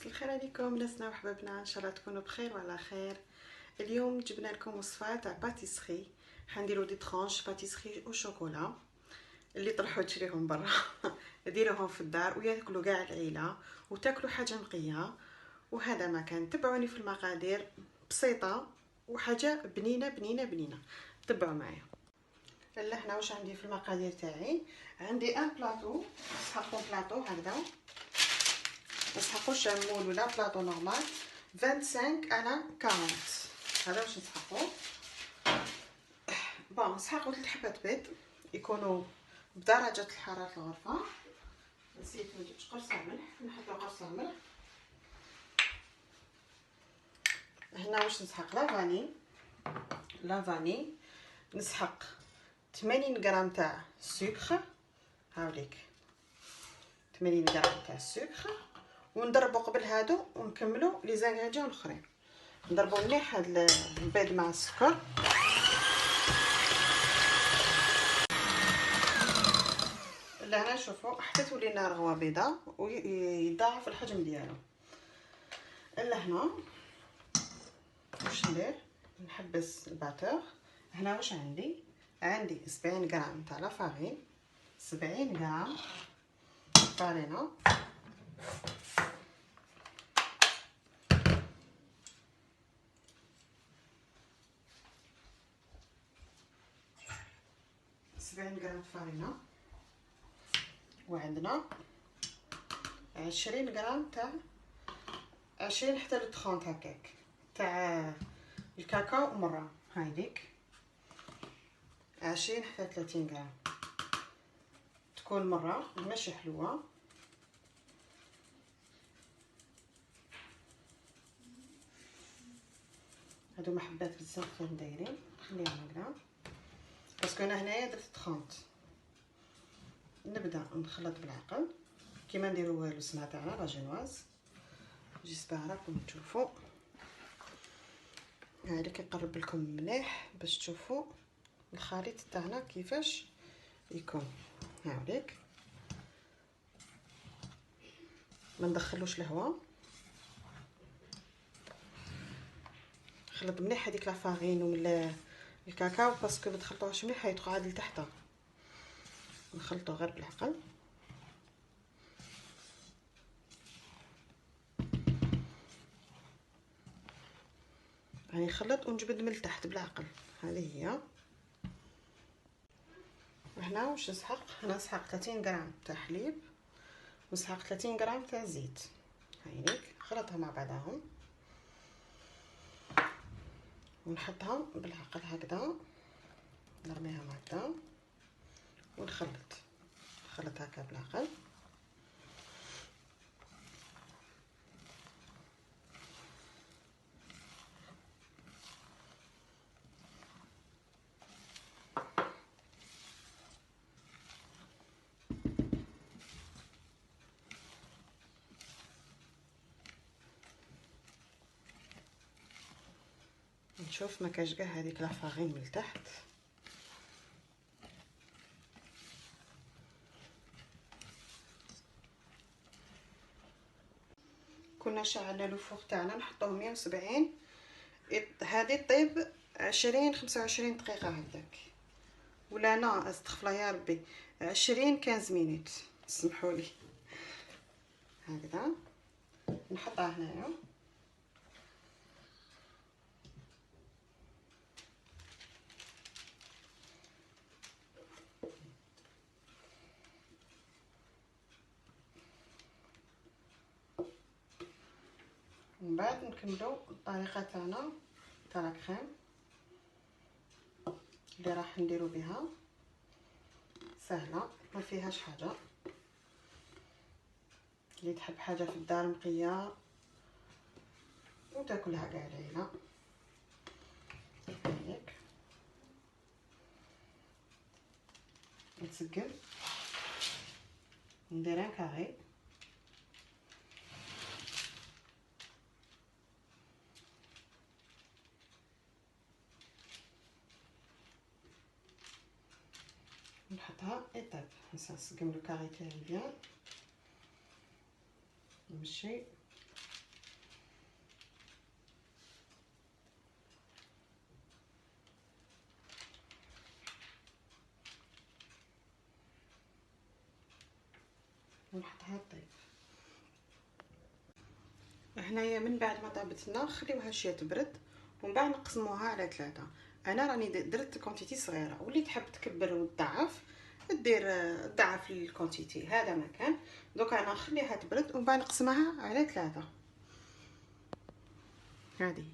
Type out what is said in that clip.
مساء الخير عليكم ناسنا وحبابنا، ان شاء الله تكونوا بخير وعلى خير. اليوم جبنا لكم وصفه تاع باتيسري. حنديروا دي ترونش باتيسري او شوكولا اللي تروحوا تشريهم برا ديروهم في الدار وياكلوا كاع العيله وتاكلوا حاجه نقيه. وهذا ما كان، تبعوني في المقادير بسيطه وحاجه بنينه بنينه بنينه. تبعوا معايا. لا هنا واش عندي في المقادير تاعي. عندي ان بلاطو، نسحقوا بلاطو هكذا، نسحقوش مول ولا بلاطو نورمال 25 على 40. هذا واش نسحقو. بون نسحقو 3 حبات بيض يكونوا بدرجه الحراره الغرفه. نسيت ما جبتش قرصه ملح، نحطو قرصه ملح. هنا واش نسحق لا فاني نسحق 80 غرام تاع السكر. هاوليك 80 غرام تاع السكر، وندربو قبل هادو ونكملو لي زانغريديون الاخرين. نضربو مليح هاد البيض مع السكر. لهنا شوفوا حتى تولي لنا رغوه بيضاء ويضاعف الحجم ديالو. لهنا واش ندير، نحبس الباتور. هنا واش عندي 70 غرام تاع لا فارين، 70 غرام فارينه، 70 غرام فارينه، وعندنا 20 غرام تاع 20 حتى ل 30 هكاك تاع الكاكاو مره. هايديك 20 حتى 30 غرام تكون مره ماشي حلوه. هادو محبات بزاف دايرين، خليهم هكذا باسكو انا هنايا درت 30. نبدا نخلط بالعقل كيما نديروا السمعه تاعنا لا جينواز. جيسبر راكم تشوفوا. هاي كنقرب لكم مليح باش تشوفوا الخليط تاعنا كيفاش يكون. هاوليك ما ندخلوش الهواء. خلط مليح هذيك لا فارين ولا الكاكاو باسكو ما تخلطوهاش مليح يدخل عاد لتحت. نخلطو غير بالعقل. راني نخلط ونجبد من التحت بالعقل. هذه هي. وهنا واش نسحق، هنا نسحق 30 غرام تاع حليب ونسحق 30 غرام تاع زيت. هايليك خلطها مع بعضهم ونحطها بالعقل هكذا، نرميها هكذا ونخلط هكا بالعقل. نشوف ما كاش كاع هذيك لا فارين من التحت. كنا شعلنا الفوق تاعنا نحطوه 170. هذه طيب 20-25 دقيقه هكاك، ولا انا استغفر يا ربي 20-15 مينوت. سمحوا لي. هكذا نحطها هنايا. ومن بعد نكملوا الطريقه تاعنا تاع الكريم اللي راح نديرو بها. سهله ما فيهاش حاجه، اللي تحب حاجه في الدار نقيه وتاكلها كاع العيله. هيك نتسقم، ندير ان كاري. نحطها ايطاب، نسقم لو كاري تاعي بيان، نمشي ونحطها طيب. هنايا من بعد ما طابت لنا نخليوها شويه تبرد ومن بعد نقسموها على 3. انا راني درت كونتيتي صغيره، واللي تحب تكبر وتضعف دير ضعف الكونتيتي، هذا ما كان. دوك انا نخليها تبرد ومن بعد نقسمها على 3. هذه